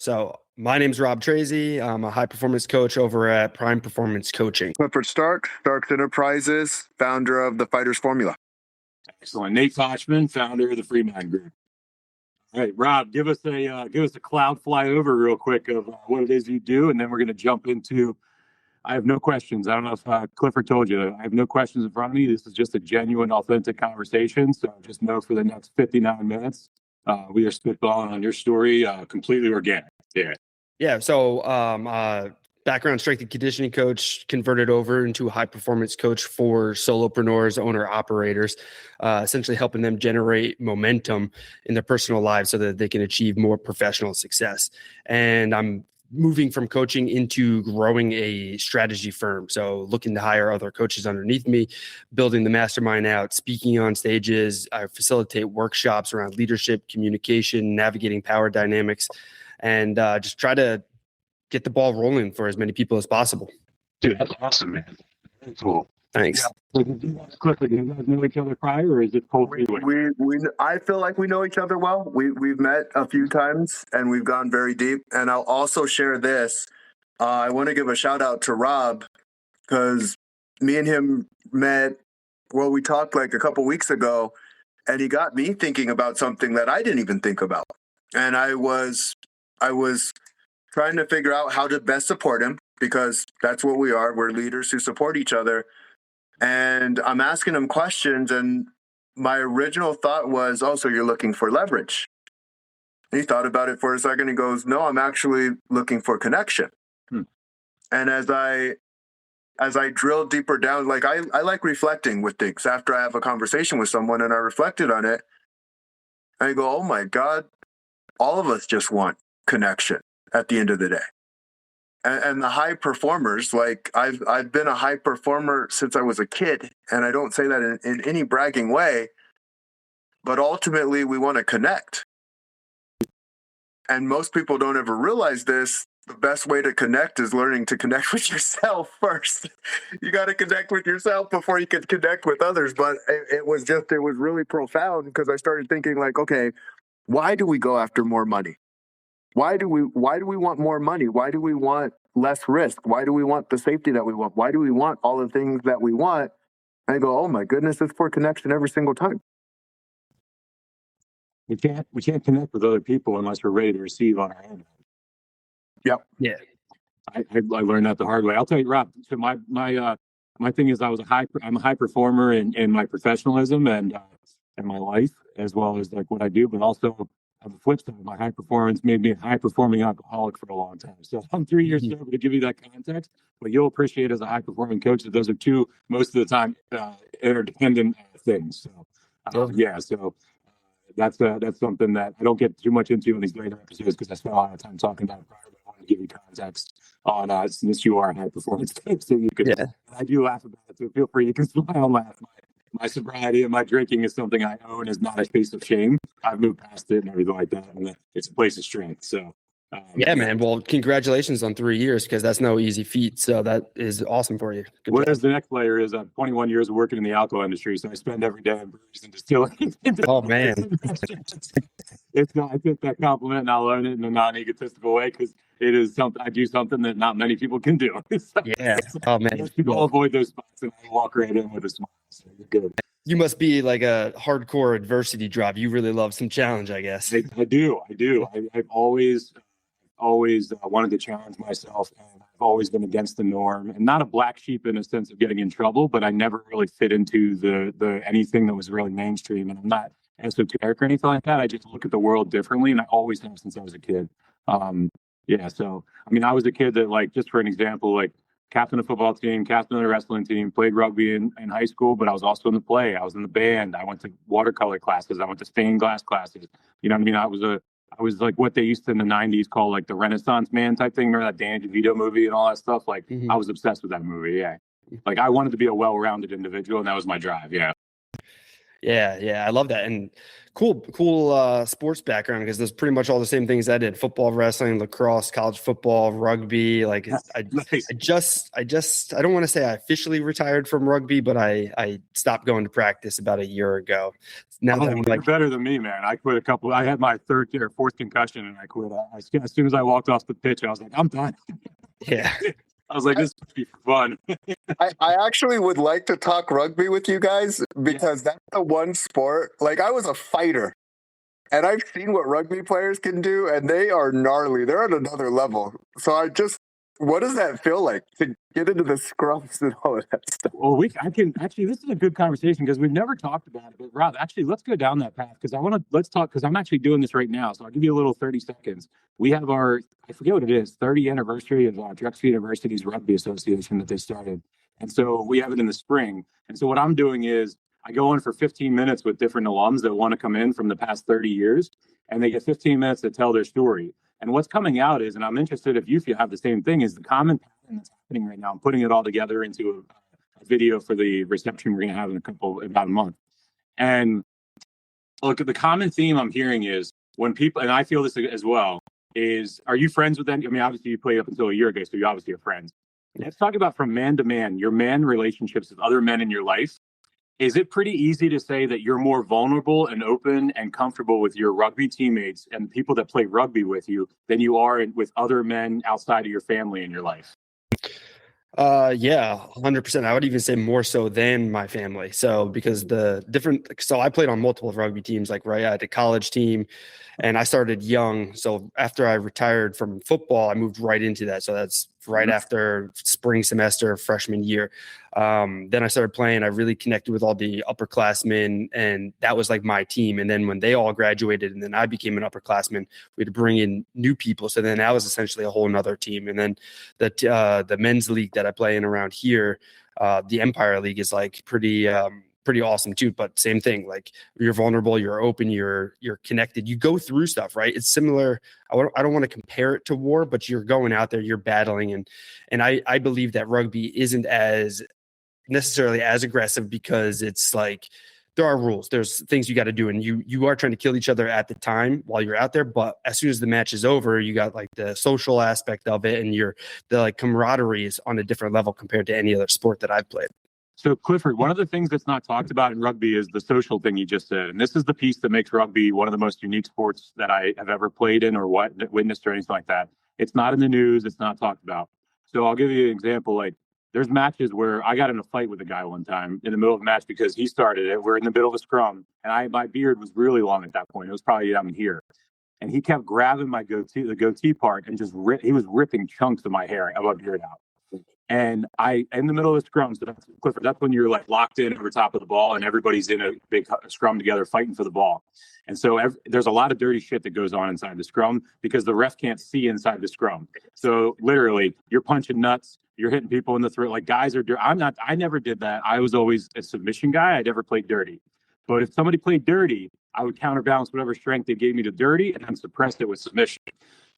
So my name's Rob Tracz. I'm a high performance coach over at Prime Performance Coaching. Clifford Starks Enterprises, founder of the Fighters Formula. Excellent. Nate Fochtman, founder of the Free Mind Group. All right, Rob, give us a cloud flyover real quick of what it is you do, and then we're going to jump into. I have no questions. I don't know if Clifford told you. I have no questions in front of me. This is just a genuine, authentic conversation. So just know for the next 59 minutes, we are spitballing on your story, completely organic. Yeah. Yeah. So background strength and conditioning coach, converted over into a high performance coach for solopreneurs, owner operators, essentially helping them generate momentum in their personal lives so that they can achieve more professional success. And I'm moving from coaching into growing a strategy firm. So looking to hire other coaches underneath me, building the mastermind out, speaking on stages. I facilitate workshops around leadership, communication, navigating power dynamics, and just try to get the ball rolling for as many people as possible. Dude, that's awesome, man. Very cool. Thanks. Yeah. So, do you guys know each other prior, or is it cold? I feel like we know each other well. We've met a few times and we've gone very deep. And I'll also share this. I want to give a shout out to Rob because me and him met. Well, we talked like a couple weeks ago, and he got me thinking about something that I didn't even think about. And I was trying to figure out how to best support him because that's what we are. We're leaders who support each other. And I'm asking him questions, and my original thought was, oh, so you're looking for leverage. And he thought about it for a second. He goes, no, I'm actually looking for connection. And as I drill deeper down, like I like reflecting with things after I have a conversation with someone and I reflected on it. I go, oh my God, all of us just want connection at the end of the day. And the high performers, like I've been a high performer since I was a kid, and I don't say that in any bragging way, but ultimately we want to connect. And most people don't ever realize this. The best way to connect is learning to connect with yourself first. You got to connect with yourself before you can connect with others. But it was really profound because I started thinking like, okay, why do we go after more money? Why do we want more money? Why do we want less risk? Why do we want the safety that we want? Why do we want all the things that we want? And I go, oh my goodness, it's for connection every single time. We can't connect with other people unless we're ready to receive on our own. Yep. Yeah. I learned that the hard way. I'll tell you, Rob. So my thing is I'm a high performer in my professionalism and my life as well as like what I do, but also on the flip side, my high performance made me a high performing alcoholic for a long time. So I'm 3 years sober to give you that context, but you'll appreciate as a high performing coach that those are two most of the time interdependent things. So that's something that I don't get too much into in these later episodes because I spent a lot of time talking about it prior, but I want to give you context on since you are a high performance coach, so you could. Yeah. I do laugh about it, so feel free. You can smile and laugh. My sobriety and my drinking is something I own. Is not a place of shame. I've moved past it and everything like that, and it's a place of strength. So. Yeah, man. Well, congratulations on 3 years because that's no easy feat. So that is awesome for you. What is the next layer is 21 years of working in the alcohol industry. So I spend every day in breweries and distilleries. Oh, man. I take that compliment and I'll learn it in a non-egotistical way because it is something I do something that not many people can do. Yeah. Oh, man. People avoid those spots and I walk right in with a smile. So you're good. You must be like a hardcore adversity drop. You really love some challenge, I guess. I do. I've always wanted to challenge myself, and I've always been against the norm, and not a black sheep in a sense of getting in trouble, but I never really fit into the anything that was really mainstream, and I'm not esoteric or anything like that. I just look at the world differently, and I always have since I was a kid. So I mean, I was a kid that, like, just for an example, like captain of a football team, captain of a wrestling team, played rugby in high school, but I was also in the play. I was in the band. I went to watercolor classes. I went to stained glass classes. You know what I mean? I was like what they used to in the 90s call like the Renaissance man type thing. Remember that Danny DeVito movie and all that stuff? Like I was obsessed with that movie. Yeah. Like I wanted to be a well-rounded individual and that was my drive. Yeah. Yeah. I love that. And Cool sports background, because there's pretty much all the same things I did: football, wrestling, lacrosse, college football, rugby. Like Nice. I don't want to say I officially retired from rugby, but I stopped going to practice about a year ago. Now that I'm You're like, better than me, man. I quit I had my third or fourth concussion and I quit. As soon as I walked off the pitch, I was like, I'm done. yeah. I was like, this must be fun. I actually would like to talk rugby with you guys because that's the one sport. Like, I was a fighter and I've seen what rugby players can do, and they are gnarly. They're at another level. So what does that feel like to get into the scrums and all of that stuff? Well, this is a good conversation because we've never talked about it. But Rob, actually, let's go down that path because let's talk, because I'm actually doing this right now. So I'll give you a little 30 seconds. We have I forget what it is, 30th anniversary of Drexel University's Rugby Association that they started. And so we have it in the spring. And so what I'm doing is I go in for 15 minutes with different alums that want to come in from the past 30 years, and they get 15 minutes to tell their story. And what's coming out is, and I'm interested if you have the same thing, is the common pattern that's happening right now. I'm putting it all together into a video for the reception we're going to have in about a month. And look, the common theme I'm hearing is when people, and I feel this as well, is, are you friends with them? I mean, obviously you played up until a year ago, so you obviously are friends. Let's talk about from man to man, your man relationships with other men in your life. Is it pretty easy to say that you're more vulnerable and open and comfortable with your rugby teammates and the people that play rugby with you than you are with other men outside of your family in your life? Yeah, 100%. I would even say more so than my family. So because I played on multiple rugby teams, like right at the college team, and I started young. So after I retired from football, I moved right into that. So that's right after spring semester, freshman year. Then I started playing. I really connected with all the upperclassmen, and that was like my team. And then when they all graduated and then I became an upperclassman, we had to bring in new people. So then that was essentially a whole nother team. And then the men's league that I play in around here, the Empire League, is like pretty awesome too. But same thing, like you're vulnerable, you're open, you're connected, you go through stuff, right? It's similar. I don't want to compare it to war, but you're going out there, you're battling. And I believe that rugby isn't as necessarily as aggressive because it's like, there are rules, there's things you got to do, and you are trying to kill each other at the time while you're out there, but as soon as the match is over, you got like the social aspect of it, and the like camaraderie is on a different level compared to any other sport that I've played. So Clifford, one of the things that's not talked about in rugby is the social thing you just said. And this is the piece that makes rugby one of the most unique sports that I have ever played in or witnessed or anything like that. It's not in the news. It's not talked about. So I'll give you an example. Like, there's matches where I got in a fight with a guy one time in the middle of a match because he started it. We're in the middle of a scrum, and my beard was really long at that point. It was probably down here. And he kept grabbing my the goatee part, and he was ripping chunks of my hair, of my beard out. And in the middle of the scrum, so Clifford, that's when you're like locked in over top of the ball and everybody's in a big scrum together fighting for the ball. And so there's a lot of dirty shit that goes on inside the scrum because the ref can't see inside the scrum. So literally you're punching nuts, you're hitting people in the throat. Like, guys are I never did that. I was always a submission guy. I never played dirty. But if somebody played dirty, I would counterbalance whatever strength they gave me to dirty and then suppress it with submission.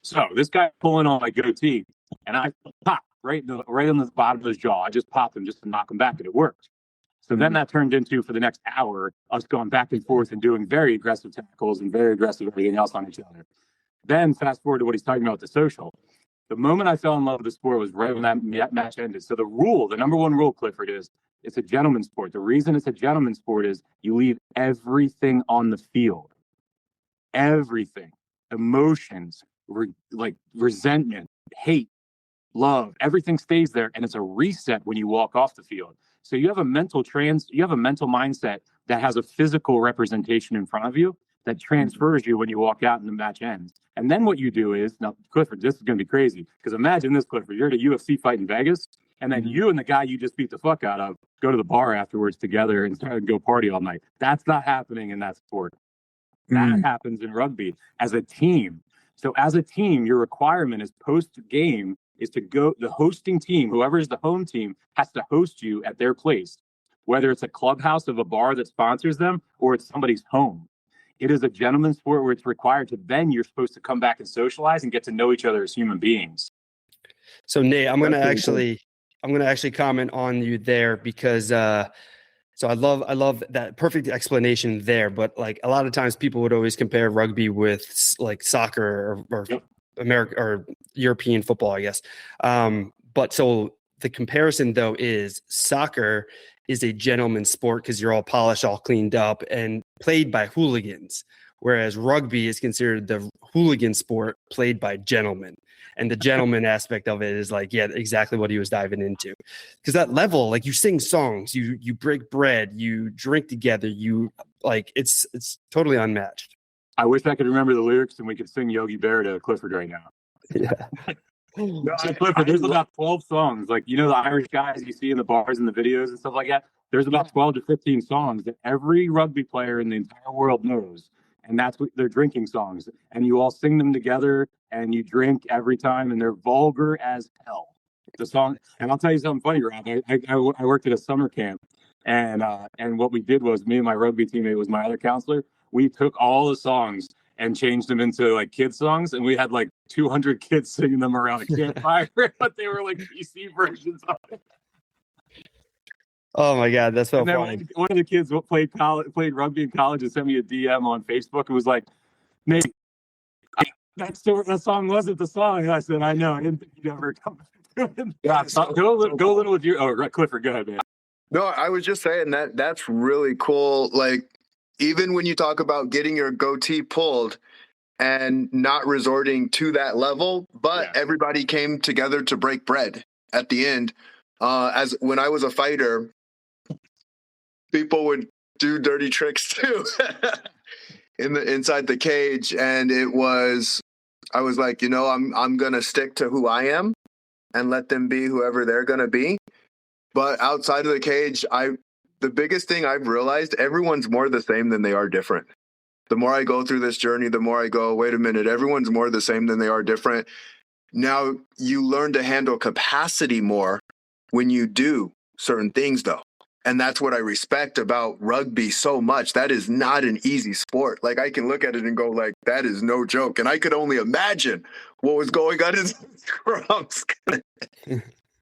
So this guy pulling on my goatee, and I pop right on the bottom of his jaw. I just popped him just to knock him back, and it worked. So then that turned into, for the next hour, us going back and forth and doing very aggressive tackles and very aggressive everything else on each other. Then fast forward to what he's talking about with the social. The moment I fell in love with the sport was right when that match ended. So the number one rule, Clifford, is it's a gentleman's sport. The reason it's a gentleman's sport is you leave everything on the field. Everything. Emotions, like resentment, hate, love, everything stays there, and it's a reset when you walk off the field. So you have a mental mindset that has a physical representation in front of you that transfers you when you walk out and the match ends. And then what you do is, now Clifford, this is going to be crazy, because imagine this, Clifford, you're at a UFC fight in Vegas, and then you and the guy you just beat the fuck out of go to the bar afterwards together and start to go party all night. That's not happening in that sport. That happens in rugby as a team. So as a team, your requirement is post-game is to go, the hosting team, whoever is the home team, has to host you at their place, whether it's a clubhouse of a bar that sponsors them or it's somebody's home. It is a gentleman's sport where it's required to, then you're supposed to come back and socialize and get to know each other as human beings. So Nate, I'm going to actually comment on you there because So I love that perfect explanation there. But like a lot of times people would always compare rugby with like soccer or Yep. America or European football, I guess. But so the comparison though is soccer is a gentleman's sport because you're all polished, all cleaned up and played by hooligans. Whereas rugby is considered the hooligan sport played by gentlemen. And the gentleman aspect of it is like, yeah, exactly what he was diving into. Because that level, like you sing songs, you break bread, you drink together, you like it's totally unmatched. I wish I could remember the lyrics and we could sing Yogi Bear to Clifford right now. Yeah. No, So Clifford, there's about 12 songs. Like, you know, the Irish guys you see in the bars and the videos and stuff like that. There's about 12 to 15 songs that every rugby player in the entire world knows. And that's what they're drinking songs. And you all sing them together and you drink every time and they're vulgar as hell. The song, and I'll tell you something funny, Rob. I worked at a summer camp and what we did was me and my rugby teammate was my other counselor. We took all the songs and changed them into like kids songs, and we had like 200 kids singing them around a campfire, but they were like PC versions of it. Oh my God, that's so And then funny. one of the kids played rugby in college and sent me a DM on Facebook and was like, "Mate, that song wasn't the song." And I said, "I know. I didn't think you'd ever come." Yeah, go a little with your. Oh, Clifford, go ahead, man. No, I was just saying that's really cool. Like, even when you talk about getting your goatee pulled and not resorting to that level, but everybody came together to break bread at the end. As when I was a fighter, people would do dirty tricks too inside the cage, and I was like, you know, I'm gonna stick to who I am and let them be whoever they're gonna be. But outside of the cage, the biggest thing I've realized, everyone's more the same than they are different. The more I go through this journey, the more I go, wait a minute, everyone's more the same than they are different. Now you learn to handle capacity more when you do certain things, though. And that's what I respect about rugby so much. That is not an easy sport. Like, I can look at it and go like, that is no joke. And I could only imagine what was going on in scrums.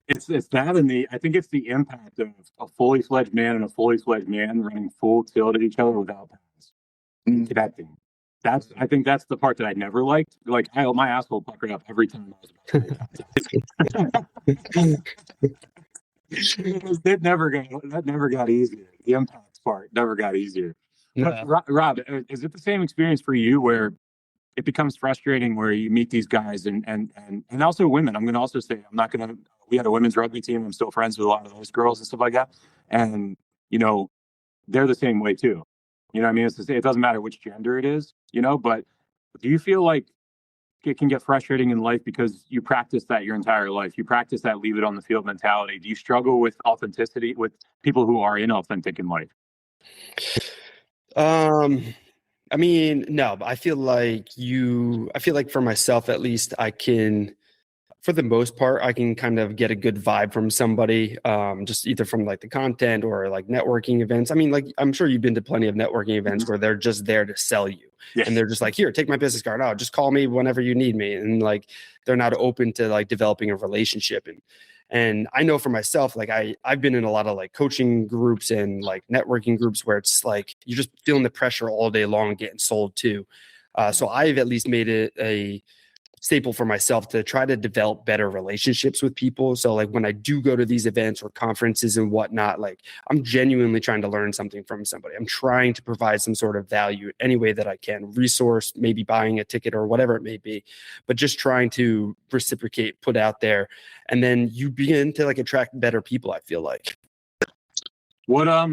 It's that, and I think it's the impact of a fully fledged man and a fully fledged man running full tilt at each other without pads, connecting. I think that's the part that I never liked. Like, my asshole puckered up every time I was about to that never got easier. The impact part never got easier. Yeah. But Rob, is it the same experience for you where it becomes frustrating where you meet these guys and also women? I'm going to also say, we had a women's rugby team. I'm still friends with a lot of those girls and stuff like that. And, you know, they're the same way too. You know what I mean? It doesn't matter which gender it is, you know, but do you feel like it can get frustrating in life because you practice that your entire life? You practice that leave it on the field mentality. Do you struggle with authenticity with people who are inauthentic in life? I mean, no, but I feel like for myself, at least, I can, for the most part, I can kind of get a good vibe from somebody, just either from like the content or like networking events. I mean, like, I'm sure you've been to plenty of networking events where they're just there to sell you. Yes. And they're just like, here, take my business card. Oh, just call me whenever you need me. And like, they're not open to like developing a relationship. And I know for myself, like I've been in a lot of like coaching groups and like networking groups where it's like, you're just feeling the pressure all day long getting sold to. So I've at least made it a staple for myself to try to develop better relationships with people. So like when I do go to these events or conferences and whatnot, like I'm genuinely trying to learn something from somebody. I'm trying to provide some sort of value any way that I can, resource, maybe buying a ticket or whatever it may be, but just trying to reciprocate, put out there. And then you begin to like attract better people, I feel like. What are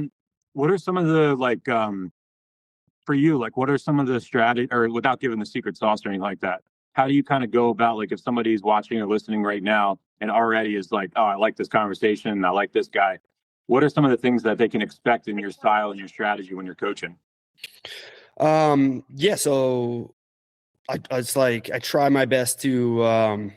some of the like for you, like what are some of the strategy, or without giving the secret sauce or anything like that, how do you kind of go about, like, if somebody's watching or listening right now and already is like, oh, I like this conversation, I like this guy, what are some of the things that they can expect in your style and your strategy when you're coaching? Yeah, so it's like I try my best to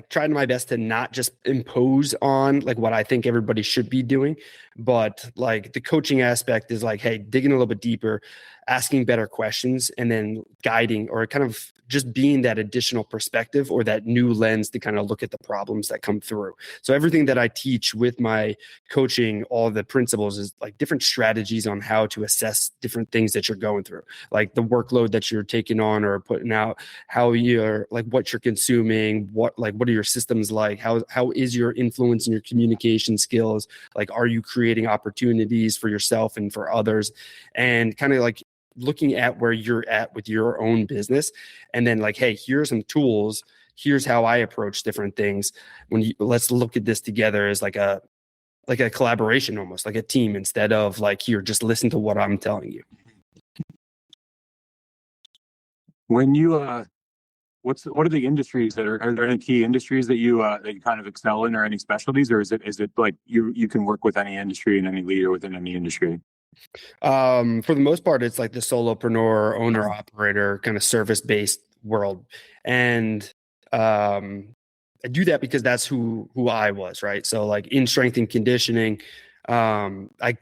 trying my best to not just impose on like what I think everybody should be doing, but like the coaching aspect is like, hey, digging a little bit deeper. asking better questions and then guiding, or kind of just being that additional perspective or that new lens to kind of look at the problems that come through. So everything that I teach with my coaching, all the principles, is like different strategies on how to assess different things that you're going through, like the workload that you're taking on or putting out, how you're like, what you're consuming, what are your systems like, how is your influence in your communication skills, like are you creating opportunities for yourself and for others, and kind of like looking at where you're at with your own business, and then like, hey, here's some tools, here's how I approach different things. Let's look at this together as like a collaboration, almost like a team, instead of like, here, just listen to what I'm telling you. When you what are the industries are there any key industries that you kind of excel in, or any specialties, or is it like you can work with any industry and any leader within any industry? For the most part, it's like the solopreneur, owner, operator, kind of service-based world. And I do that because that's who I was, right? So like in strength and conditioning, I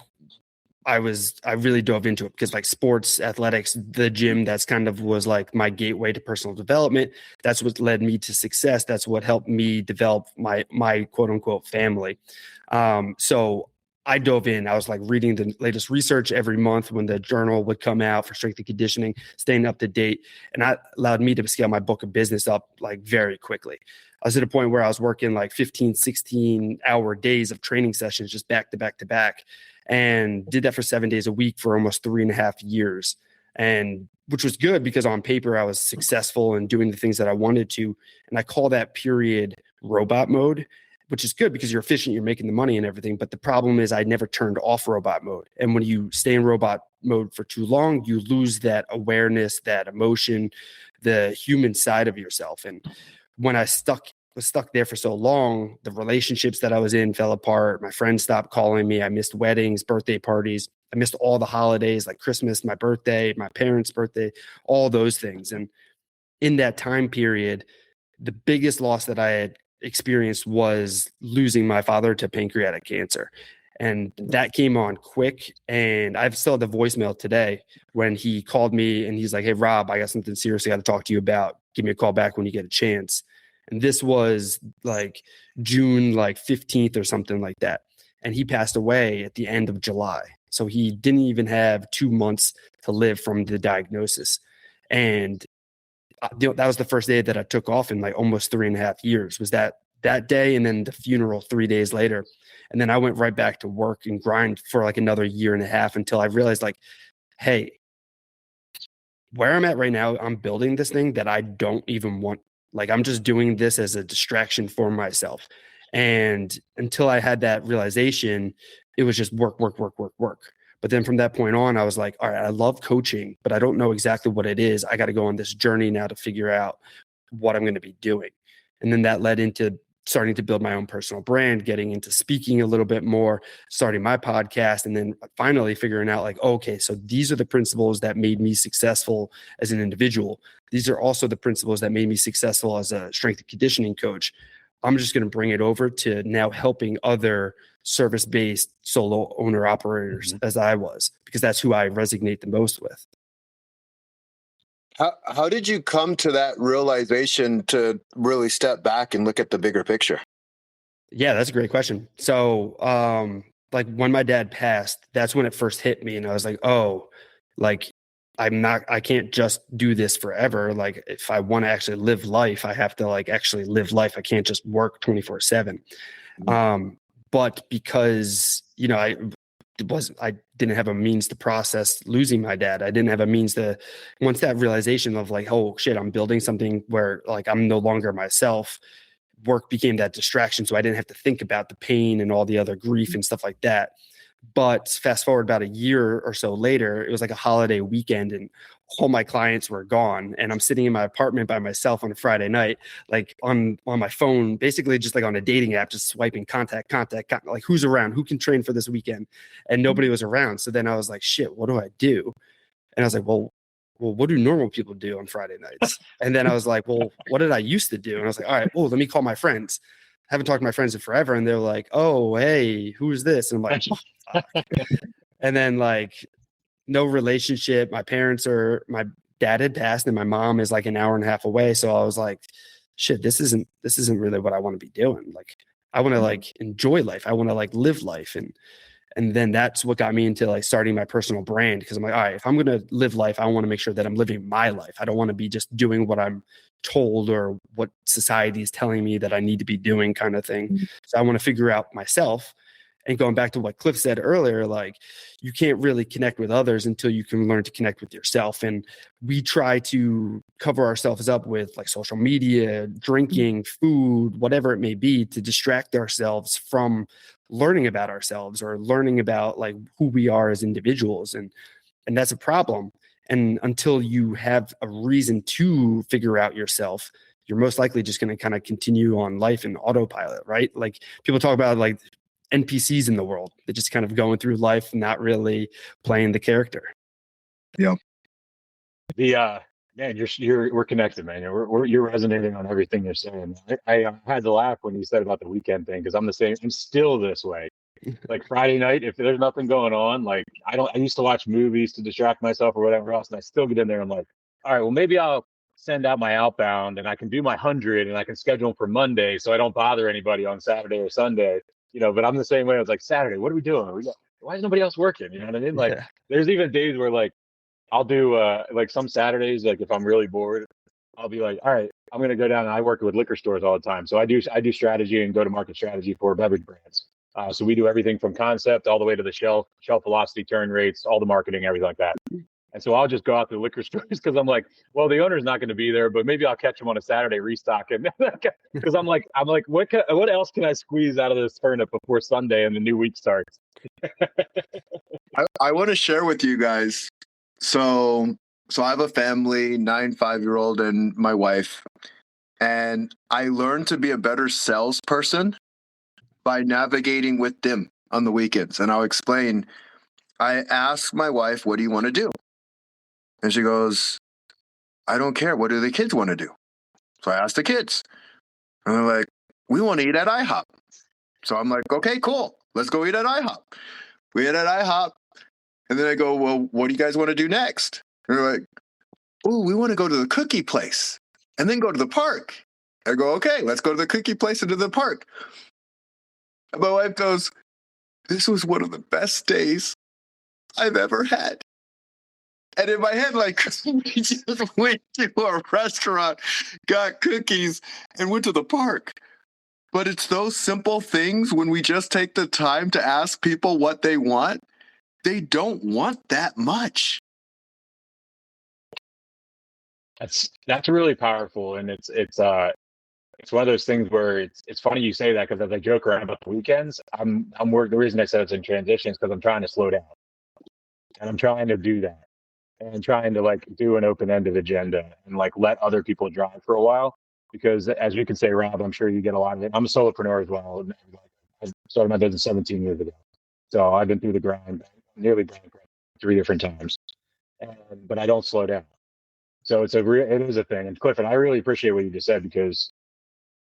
really dove into it because like sports, athletics, the gym, that's kind of was like my gateway to personal development. That's what led me to success. That's what helped me develop my quote unquote family. So I dove in. I was like reading the latest research every month when the journal would come out for strength and conditioning, staying up to date. And that allowed me to scale my book of business up like very quickly. I was at a point where I was working like 15, 16-hour days of training sessions, just back to back to back, and did that for 7 days a week for almost 3.5 years. And which was good because on paper I was successful and doing the things that I wanted to. And I call that period robot mode, which is good because you're efficient, you're making the money and everything. But the problem is I never turned off robot mode. And when you stay in robot mode for too long, you lose that awareness, that emotion, the human side of yourself. And when I was stuck there for so long, the relationships that I was in fell apart. My friends stopped calling me. I missed weddings, birthday parties. I missed all the holidays like Christmas, my birthday, my parents' birthday, all those things. And in that time period, the biggest loss that I had experienced was losing my father to pancreatic cancer. And that came on quick. And I've still the voicemail today when he called me and he's like, "Hey, Rob, I got something serious I got to talk to you about. Give me a call back when you get a chance." And this was like June, like 15th or something like that. And he passed away at the end of July. So he didn't even have 2 months to live from the diagnosis. And that was the first day that I took off in like almost 3.5 years, was that day. And then the funeral 3 days later. And then I went right back to work and grind for like another 1.5 years until I realized like, hey, where I'm at right now, I'm building this thing that I don't even want. Like I'm just doing this as a distraction for myself. And until I had that realization, it was just work. But then from that point on, I was like, all right, I love coaching, but I don't know exactly what it is. I got to go on this journey now to figure out what I'm going to be doing. And then that led into starting to build my own personal brand, getting into speaking a little bit more, starting my podcast, and then finally figuring out like, okay, so these are the principles that made me successful as an individual. These are also the principles that made me successful as a strength and conditioning coach. I'm just going to bring it over to now helping other service-based solo owner operators as I was, because that's who I resonate the most with. How did you come to that realization to really step back and look at the bigger picture? Yeah, that's a great question. So, like when my dad passed, that's when it first hit me. And I was like, oh, like I can't just do this forever. Like if I want to actually live life, I have to like actually live life. I can't just work 24/7. But because, I didn't have a means to process losing my dad. I didn't have a means to, once that realization of like, oh shit, I'm building something where like I'm no longer myself, work became that distraction. So I didn't have to think about the pain and all the other grief and stuff like that. But fast forward about 1 year or so later, it was like a holiday weekend and all my clients were gone. And I'm sitting in my apartment by myself on a Friday night, like on my phone, basically just like on a dating app, just swiping contact, like who's around, who can train for this weekend. And nobody was around. So then I was like, shit, what do I do? And I was like, well, what do normal people do on Friday nights? And then I was like, well, what did I used to do? And I was like, all right, let me call my friends. I haven't talked to my friends in forever. And they're like, oh, hey, who's this? And I'm like, and then like no relationship. My dad had passed and my mom is like an hour and a half away. So I was like, shit, this isn't really what I want to be doing. Like, I want to like enjoy life. I want to like live life. And then that's what got me into like starting my personal brand. Cause I'm like, all right, if I'm going to live life, I want to make sure that I'm living my life. I don't want to be just doing what I'm told or what society is telling me that I need to be doing, kind of thing. So I want to figure out myself. And going back to what Cliff said earlier, like, you can't really connect with others until you can learn to connect with yourself. And we try to cover ourselves up with like social media, drinking, food, whatever it may be, to distract ourselves from learning about ourselves or learning about like who we are as individuals. And that's a problem. And until you have a reason to figure out yourself, you're most likely just going to kind of continue on life in autopilot, right? Like, people talk about like NPCs in the world. They're just kind of going through life, not really playing the character. Yeah. Man, we're connected, man. You're resonating on everything you're saying. I had to laugh when you said about the weekend thing, because I'm the same. I'm still this way. Like Friday night, if there's nothing going on, like I used to watch movies to distract myself or whatever else, and I still get in there. I'm like, all right, well, maybe I'll send out my outbound and I can do my 100 and I can schedule them for Monday so I don't bother anybody on Saturday or Sunday. But I'm the same way. I was like, Saturday, what are we doing? Why is nobody else working? You know what I mean? Like, there's even days where like I'll do like some Saturdays, like if I'm really bored, I'll be like, all right, I'm gonna go down, and I work with liquor stores all the time. So I do strategy and go to market strategy for beverage brands. So we do everything from concept all the way to the shelf velocity, turn rates, all the marketing, everything like that. And so I'll just go out to the liquor stores because I'm like, well, the owner's not going to be there, but maybe I'll catch him on a Saturday restocking. Because I'm like, what else can I squeeze out of this turnip before Sunday and the new week starts? I want to share with you guys. So I have a family, 9 5-year-old, and my wife, and I learned to be a better salesperson by navigating with them on the weekends. And I'll explain. I asked my wife, "What do you want to do?" And she goes, "I don't care. What do the kids want to do?" So I asked the kids, and they're like, "We want to eat at IHOP." So I'm like, "Okay, cool. Let's go eat at IHOP." We ate at IHOP. And then I go, "Well, what do you guys want to do next?" And they're like, "Oh, we want to go to the cookie place and then go to the park." I go, "Okay, let's go to the cookie place and to the park." And my wife goes, "This was one of the best days I've ever had." And in my head, like, we just went to a restaurant, got cookies, and went to the park. But it's those simple things, when we just take the time to ask people what they want, they don't want that much. That's really powerful, and it's one of those things where it's funny you say that, because as I joke around about the weekends, I'm working. The reason I said it's in transition is because I'm trying to slow down, and I'm trying to do that, and trying to like do an open-ended agenda and like let other people drive for a while. Because as you can say, Rob, I'm sure you get a lot of it. I'm a solopreneur as well. I started my business 17 years ago, so I've been through the grind, nearly bankrupt 3 different times, but I don't slow down. So it is a thing. And Clifford, I really appreciate what you just said, because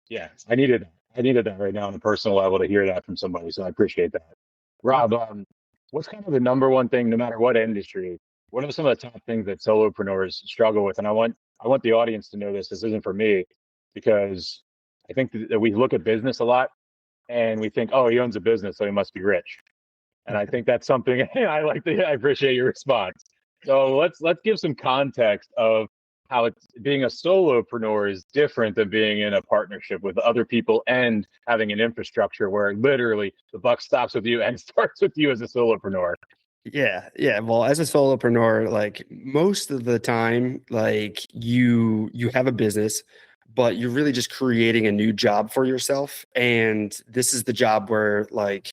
yeah, I needed that right now on a personal level, to hear that from somebody. So I appreciate that. Rob, what's kind of the number one thing, no matter what industry, what are some of the top things that solopreneurs struggle with? And I want the audience to know this. This isn't for me, because I think that we look at business a lot and we think, oh, he owns a business, so he must be rich. And I think that's something I appreciate your response. So let's give some context of how being a solopreneur is different than being in a partnership with other people and having an infrastructure where literally the buck stops with you and starts with you as a solopreneur. Yeah. Well, as a solopreneur, like most of the time, like you have a business, but you're really just creating a new job for yourself. And this is the job where like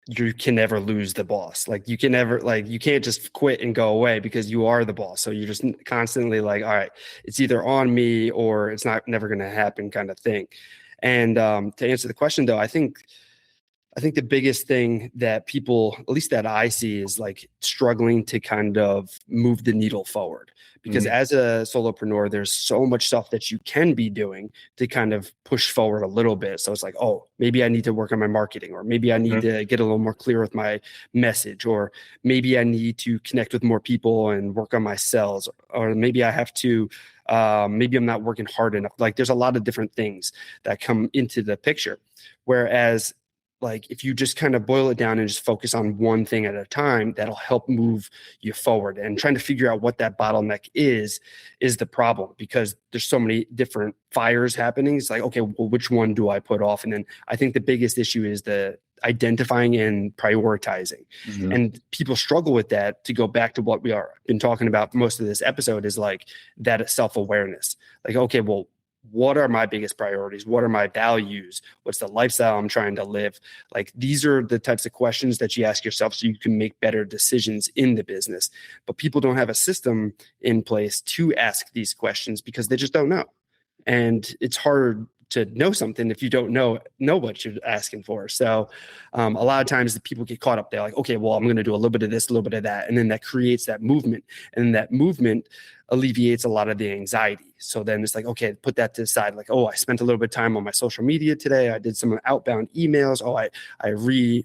you can never lose the boss. Like you can't just quit and go away, because you are the boss. So you're just constantly like, all right, it's either on me or it's never going to happen, kind of thing. And to answer the question though, I think I think the biggest thing that people, at least that I see, is like struggling to kind of move the needle forward. Because as a solopreneur, there's so much stuff that you can be doing to kind of push forward a little bit. So it's like, oh, maybe I need to work on my marketing, or maybe I need to get a little more clear with my message, or maybe I need to connect with more people and work on my sales, or maybe I have to, maybe I'm not working hard enough. Like there's a lot of different things that come into the picture. Whereas like if you just kind of boil it down and just focus on one thing at a time, that'll help move you forward. And trying to figure out what that bottleneck is the problem, because there's so many different fires happening. It's like, okay, well, which one do I put off? And then I think the biggest issue is the identifying and prioritizing. And people struggle with that. To go back to what we are been talking about most of this episode is like that self-awareness. Like, okay, well, what are my biggest priorities? What are my values? What's the lifestyle I'm trying to live? Like these are the types of questions that you ask yourself so you can make better decisions in the business. But people don't have a system in place to ask these questions because they just don't know. And it's hard to know something if you don't know what you're asking for. So a lot of times the people get caught up. They're like, okay, well, I'm going to do a little bit of this, a little bit of that. And then that creates that movement. And that movement alleviates a lot of the anxiety. So then it's like, okay, put that to the side. Like, oh, I spent a little bit of time on my social media today. I did some outbound emails. Oh, I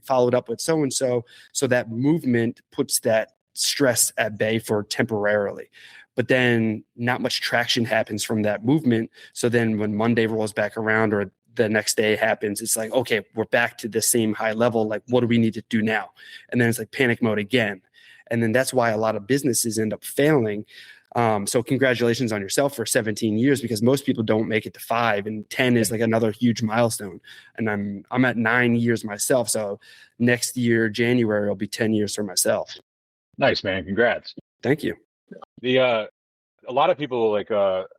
followed up with so-and-so. So that movement puts that stress at bay for temporarily. But then not much traction happens from that movement. So then when Monday rolls back around or the next day happens, it's like, okay, we're back to the same high level. Like, what do we need to do now? And then it's like panic mode again. And then that's why a lot of businesses end up failing. So congratulations on yourself for 17 years, because most people don't make it to 5, and 10 is like another huge milestone. And I'm at 9 years myself. So next year, January, will be 10 years for myself. Nice, man. Congrats. Thank you. A lot of people like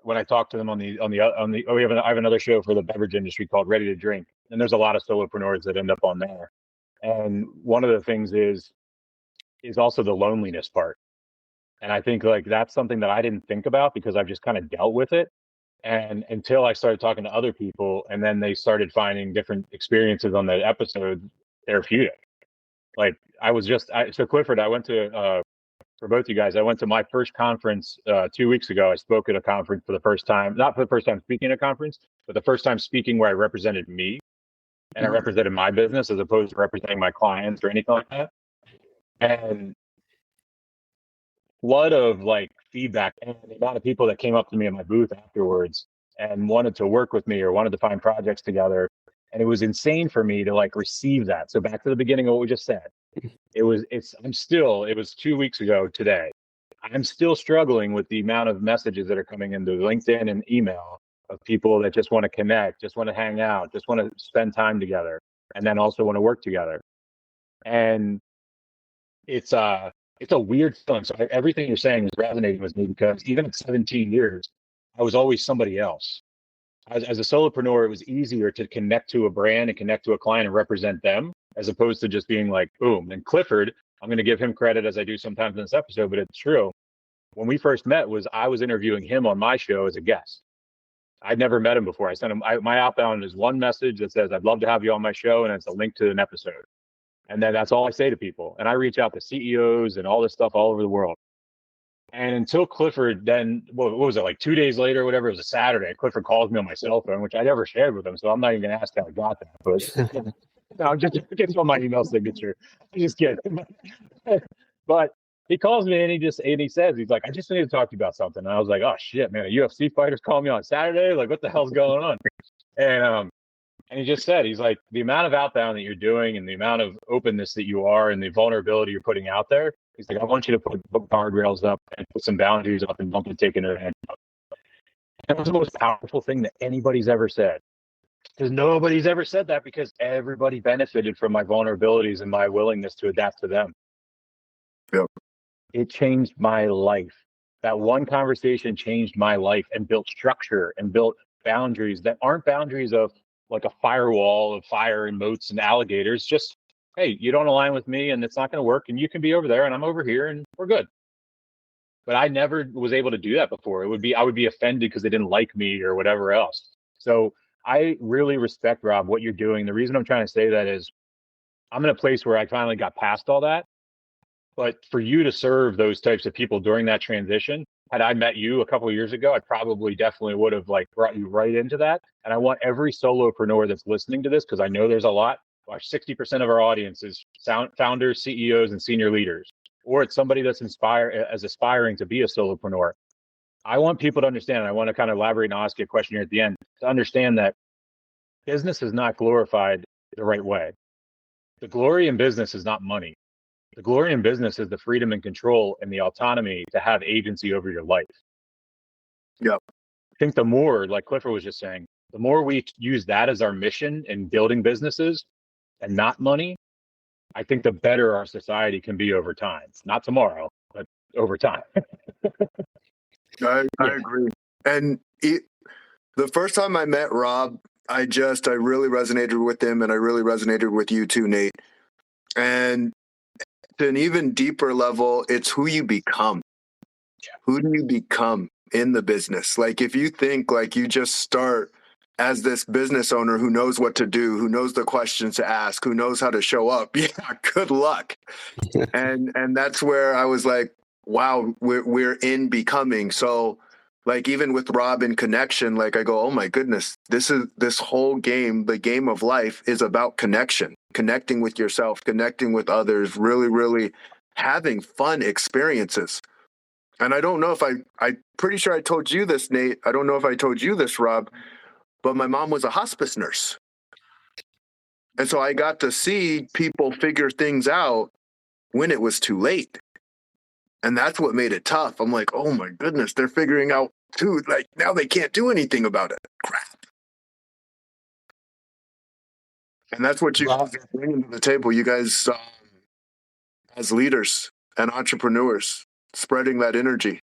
when I talk to them I have another show for the beverage industry called Ready to Drink, and there's a lot of solopreneurs that end up on there. And one of the things is also the loneliness part. And I think like that's something that I didn't think about because I've just kind of dealt with it. And until I started talking to other people, and then they started finding different experiences on that episode therapeutic. Like so Clifford, I went to for both you guys, I went to my first conference 2 weeks ago. I spoke at a conference for the first time, not for the first time speaking at a conference, but the first time speaking where I represented me and I represented my business as opposed to representing my clients or anything like that. And flood of like feedback, and the amount of people that came up to me in my booth afterwards and wanted to work with me or wanted to find projects together. And it was insane for me to like receive that. So back to the beginning of what we just said. It was 2 weeks ago today. I'm still struggling with the amount of messages that are coming into LinkedIn and email of people that just want to connect, just want to hang out, just want to spend time together, and then also want to work together. And it's a weird feeling. So everything you're saying is resonating with me because even at 17 years, I was always somebody else. As a solopreneur, it was easier to connect to a brand and connect to a client and represent them, as opposed to just being like, boom. And Clifford, I'm going to give him credit as I do sometimes in this episode, but it's true. When we first met I was interviewing him on my show as a guest. I'd never met him before. I sent him, my outbound is one message that says, I'd love to have you on my show. And it's a link to an episode. And then that's all I say to people. And I reach out to CEOs and all this stuff all over the world. And until Clifford, then what was it, like 2 days later or whatever, it was a Saturday, Clifford calls me on my cell phone, which I never shared with him. So I'm not even going to ask how I got that. But no, just gets on my email signature. I just kidding. But he calls me and he says, he's like, I just need to talk to you about something. And I was like, oh shit, man, a UFC fighter's calling me on Saturday? Like, what the hell's going on? And he just said, he's like, the amount of outbound that you're doing and the amount of openness that you are and the vulnerability you're putting out there, he's like, I want you to put guardrails up and put some boundaries up and don't get taken advantage of. And that was the most powerful thing that anybody's ever said. Because nobody's ever said that, because everybody benefited from my vulnerabilities and my willingness to adapt to them. Yep. It changed my life. That one conversation changed my life and built structure and built boundaries that aren't boundaries of like a firewall of fire and moats and alligators. Just, hey, you don't align with me and it's not going to work, and you can be over there and I'm over here and we're good. But I never was able to do that before. I would be offended because they didn't like me or whatever else. So I really respect, Rob, what you're doing. The reason I'm trying to say that is I'm in a place where I finally got past all that. But for you to serve those types of people during that transition, had I met you a couple of years ago, I probably definitely would have like brought you right into that. And I want every solopreneur that's listening to this, because I know there's a lot. 60% of our audience is founders, CEOs, and senior leaders, or it's somebody that's aspiring to be a solopreneur. I want people to understand, and I want to kind of elaborate and ask you a question here at the end, to understand that business is not glorified the right way. The glory in business is not money. The glory in business is the freedom and control and the autonomy to have agency over your life. Yep. I think the more, like Clifford was just saying, the more we use that as our mission in building businesses and not money, I think the better our society can be over time. Not tomorrow, but over time. I agree. And the first time I met Rob, I really resonated with him, and I really resonated with you too, Nate. And to an even deeper level, it's who you become. Who do you become in the business? Like, if you think like you just start as this business owner who knows what to do, who knows the questions to ask, who knows how to show up, yeah, good luck. and that's where I was like, wow, we're in becoming. So like, even with Rob in connection, like I go, oh my goodness, this whole game, the game of life, is about connection, connecting with yourself, connecting with others, really, really having fun experiences. And I don't know if I'm pretty sure I told you this, Nate. I don't know if I told you this, Rob, but my mom was a hospice nurse. And so I got to see people figure things out when it was too late. And that's what made it tough. I'm like, oh my goodness, they're figuring out too. Like, now they can't do anything about it. Crap. And that's what you guys are bringing to the table. You guys, as leaders and entrepreneurs, spreading that energy.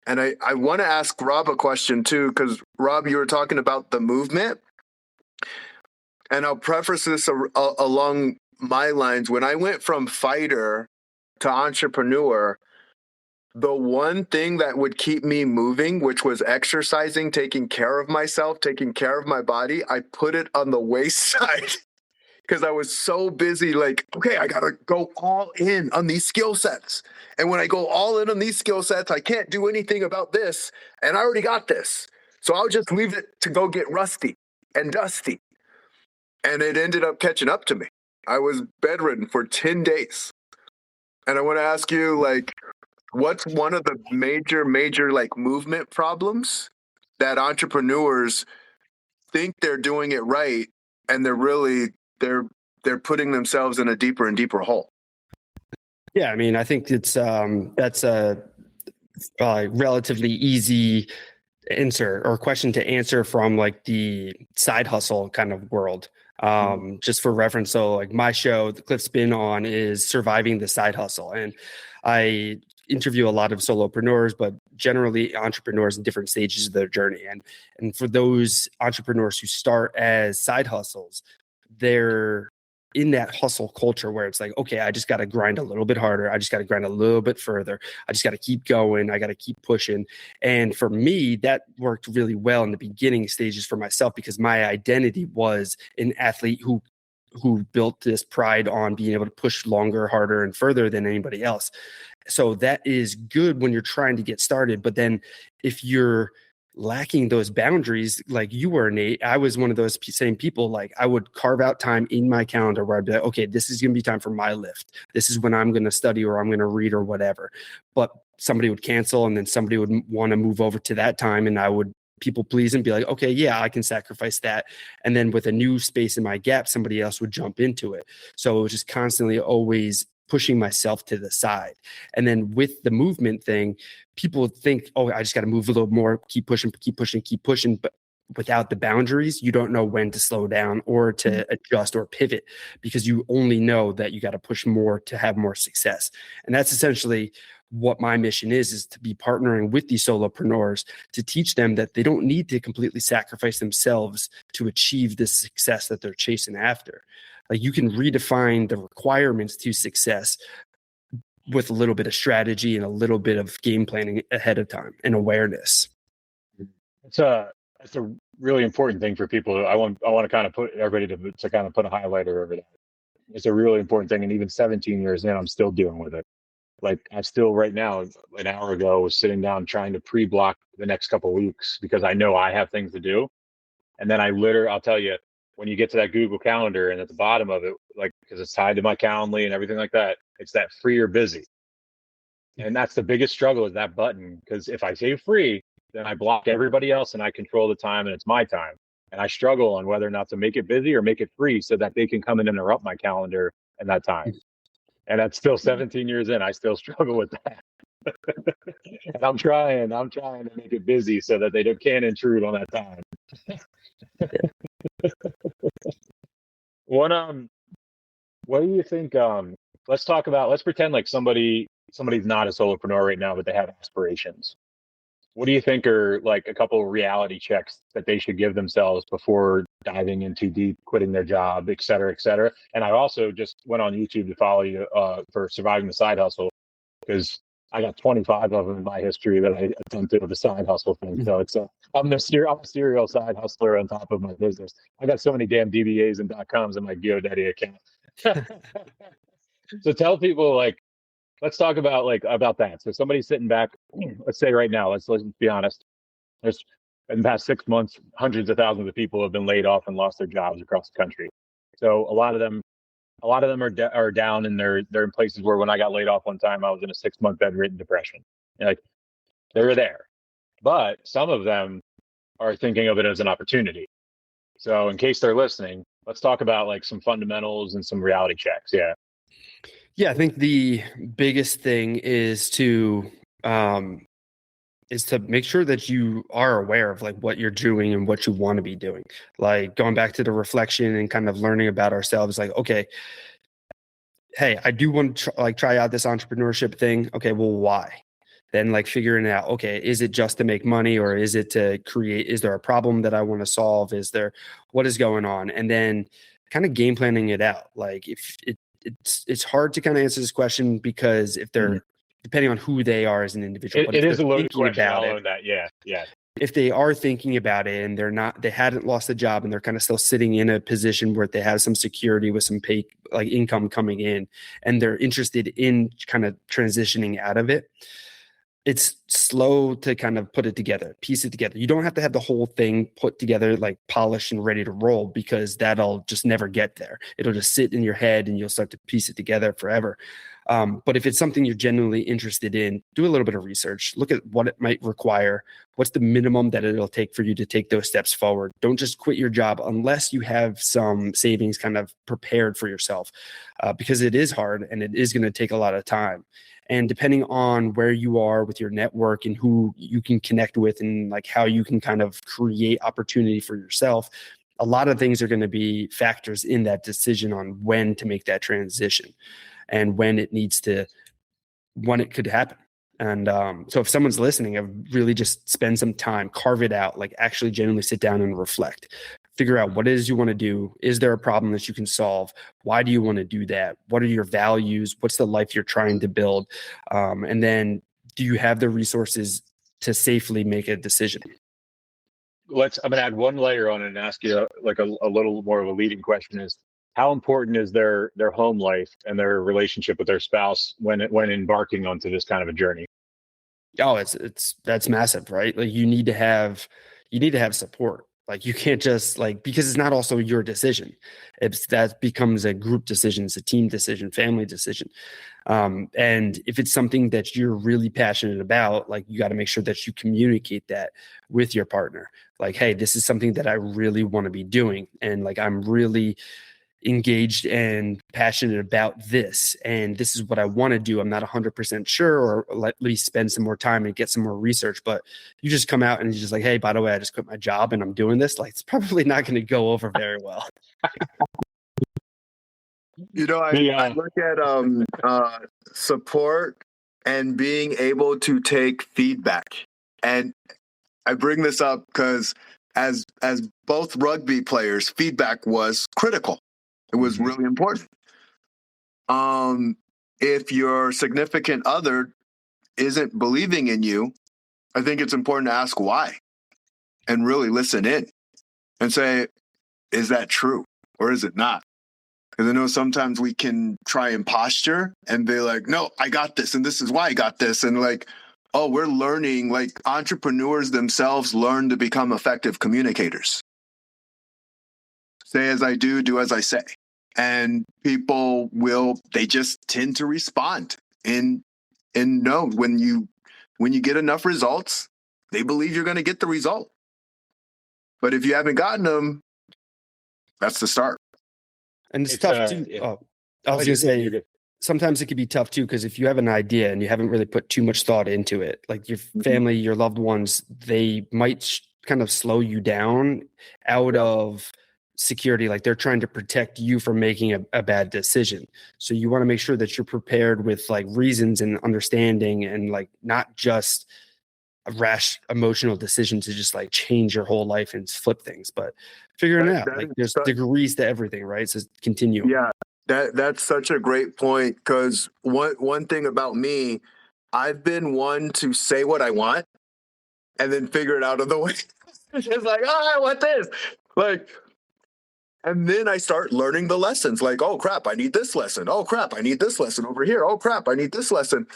And I want to ask Rob a question too, because Rob, you were talking about the movement. And I'll preface this along my lines. When I went from fighter to entrepreneur, the one thing that would keep me moving, which was exercising, taking care of myself, taking care of my body, I put it on the wayside because I was so busy. Like, okay, I got to go all in on these skill sets. And when I go all in on these skill sets, I can't do anything about this. And I already got this. So I'll just leave it to go get rusty and dusty. And it ended up catching up to me. I was bedridden for 10 days. And I want to ask you, like, what's one of the major like movement problems that entrepreneurs think they're doing it right, and they're putting themselves in a deeper and deeper hole? Yeah, I mean, I think it's that's a relatively easy answer or question to answer from like the side hustle kind of world. Just for reference, so like my show, the Cliff Spin On, is surviving the side hustle, and I interview a lot of solopreneurs, but generally entrepreneurs in different stages of their journey. And for those entrepreneurs who start as side hustles, they're in that hustle culture where it's like, okay, I just got to grind a little bit harder. I just got to grind a little bit further. I just got to keep going. I got to keep pushing. And for me, that worked really well in the beginning stages for myself, because my identity was an athlete who built this pride on being able to push longer, harder, and further than anybody else. So that is good when you're trying to get started. But then if you're lacking those boundaries, like you were, Nate, I was one of those same people. Like, I would carve out time in my calendar where I'd be like, okay, this is going to be time for my lift. This is when I'm going to study or I'm going to read or whatever. But somebody would cancel, and then somebody would want to move over to that time, and I would people please and be like, okay, yeah, I can sacrifice that. And then with a new space in my gap, somebody else would jump into it. So it was just constantly always pushing myself to the side. And then with the movement thing, people think, oh, I just got to move a little more, keep pushing. But without the boundaries, you don't know when to slow down or to adjust or pivot, because you only know that you got to push more to have more success. And that's essentially what my mission is to be partnering with these solopreneurs to teach them that they don't need to completely sacrifice themselves to achieve the success that they're chasing after. Like, you can redefine the requirements to success with a little bit of strategy and a little bit of game planning ahead of time and awareness. It's a really important thing for people. I want to kind of put everybody to kind of put a highlighter over that. It's a really important thing. And even 17 years in, I'm still dealing with it. Like I still right now, an hour ago, was sitting down trying to pre-block the next couple of weeks because I know I have things to do. And then I'll tell you, when you get to that Google Calendar and at the bottom of it, like, because it's tied to my Calendly and everything like that, it's that free or busy. And that's the biggest struggle, is that button. Because if I say free, then I block everybody else and I control the time and it's my time. And I struggle on whether or not to make it busy or make it free so that they can come and interrupt my calendar at that time. And that's still 17 years in. I still struggle with that. And I'm trying to make it busy so that they can't intrude on that time. What do you think? Let's pretend like somebody's not a solopreneur right now, but they have aspirations. What do you think are like a couple of reality checks that they should give themselves before diving in too deep, quitting their job, et cetera, et cetera? And I also just went on YouTube to follow you for Surviving the Side Hustle, because I got 25 of them in my history that I attempted with the side hustle thing. So I'm a serial side hustler on top of my business. I got so many damn DBAs and .coms in my GeoDaddy account. So tell people, like, let's talk about that. So somebody's sitting back, let's say right now, let's be honest. There's, in the past 6 months, hundreds of thousands of people have been laid off and lost their jobs across the country. So a lot of them are down, and they're in places where, when I got laid off one time, I was in a 6-month bedridden depression. And like, they're there, but some of them are thinking of it as an opportunity. So in case they're listening, let's talk about like some fundamentals and some reality checks. Yeah. Yeah, I think the biggest thing is to make sure that you are aware of like what you're doing and what you want to be doing. Like going back to the reflection and kind of learning about ourselves, like, okay, hey, I do want to try out this entrepreneurship thing. Okay, well, why? Then like figuring out, okay, is it just to make money, or is it to create, is there a problem that I want to solve? What is going on? And then kind of game planning it out. Like it's hard to kind of answer this question, because if they're, depending on who they are as an individual, it is a loaded question. I'll own that. Yeah. If they are thinking about it and they hadn't lost a job and they're kind of still sitting in a position where they have some security with some pay, like income coming in, and they're interested in kind of transitioning out of it, it's slow to kind of put it together, piece it together. You don't have to have the whole thing put together, like polished and ready to roll, because that'll just never get there. It'll just sit in your head and you'll start to piece it together forever. But if it's something you're genuinely interested in, do a little bit of research, look at what it might require. What's the minimum that it'll take for you to take those steps forward? Don't just quit your job unless you have some savings kind of prepared for yourself, because it is hard and it is going to take a lot of time. And depending on where you are with your network and who you can connect with, and like how you can kind of create opportunity for yourself, a lot of things are going to be factors in that decision on when to make that transition and when it could happen. And so if someone's listening, I would really just spend some time, carve it out, like actually genuinely sit down and reflect. Figure out what it is you want to do. Is there a problem that you can solve? Why do you want to do that? What are your values? What's the life you're trying to build? And then do you have the resources to safely make a decision? I'm going to add one layer on it and ask you like a little more of a leading question: is how important is their home life and their relationship with their spouse when embarking onto this kind of a journey? Oh, that's massive, right? Like you need to have support. Like you can't just because it's not also your decision. That becomes a group decision, it's a team decision, family decision. And if it's something that you're really passionate about, like you got to make sure that you communicate that with your partner. Like, hey, this is something that I really want to be doing. And like, I'm really engaged and passionate about this, and this is what I want to do. I'm not 100% sure, or at least spend some more time and get some more research. But you just come out and you're just like, hey, by the way, I just quit my job and I'm doing this. Like, it's probably not going to go over very well. I look at support and being able to take feedback. And I bring this up because as both rugby players, feedback was critical. It was really important. If your significant other isn't believing in you, I think it's important to ask why and really listen in and say, is that true or is it not? Because I know sometimes we can try and posture and be like, no, I got this. And this is why I got this. And like, oh, we're learning, like entrepreneurs themselves learn to become effective communicators. Say as I do as I say. And people they just tend to respond. And no, when you get enough results, they believe you're going to get the result. But if you haven't gotten them, that's the start. And it's tough too. Yeah. I was going to say, sometimes it can be tough too, because if you have an idea and you haven't really put too much thought into it, like your family, your loved ones, they might kind of slow you down out of security. Like they're trying to protect you from making a bad decision. So you want to make sure that you're prepared with like reasons and understanding, and like not just a rash emotional decision to just like change your whole life and flip things, but figuring it out. Like there's degrees to everything, right? So continue. Yeah, that's such a great point, because one thing about me, I've been one to say what I want and then figure it out of the way. It's just like, oh, I want this. Like, and then I start learning the lessons. Like, oh crap, I need this lesson. Oh crap, I need this lesson over here. Oh crap, I need this lesson.